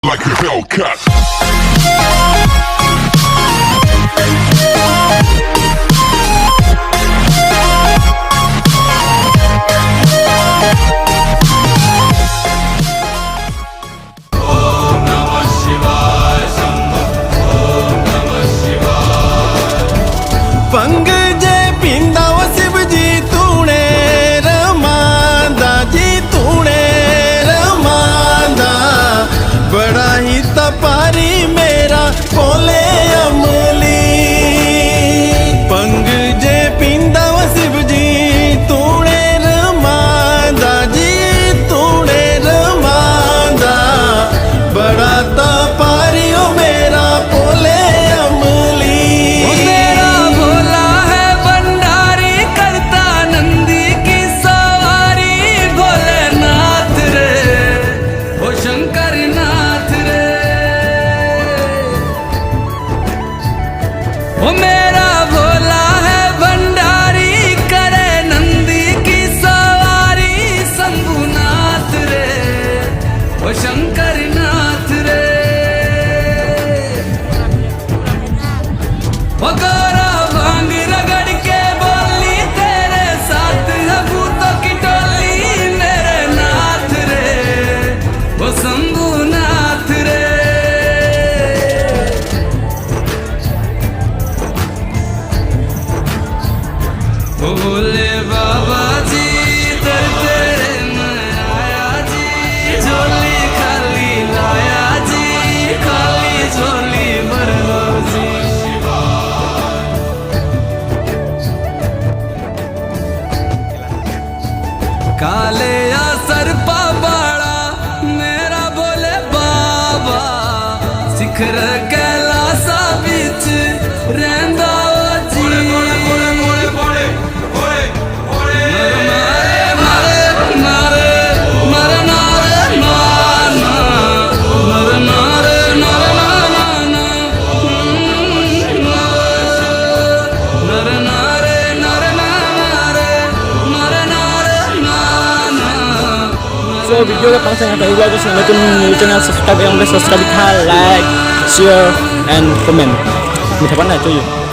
like a Hellcat. पंग जे पिंदा वो शिव जी तूने रमांदा जी तूने रमांदा बड़ा ही तपारी मेरा बोले अमली पंग जे पिंदा वो शिव जी तूने रमांदा जी तूने रमांदा बड़ा तपारी ओ मेरा बोले अमली वो मेरा भोला है भंडारी करे नंदी की सवारी शंभुनाथ रे वो शंकर नाथ रे वो गोरा भांग रगड़ के बोली तेरे साथ है भूतों की टोली मेरे नाथ रे वो शंभुनाथ रे भोले बाबा जी दर तेरे मैं आया जी झोली खाली लाया जी खाली झोली भर लो जी काले या सरपा बाड़ा मेरा भोले बाबा शिखर कैलासा बिच रहंदा So video cái bang saya tahu bagus yang nonton channel subscribe yang udah subscribe like share and comment. Minta apa nak cuy?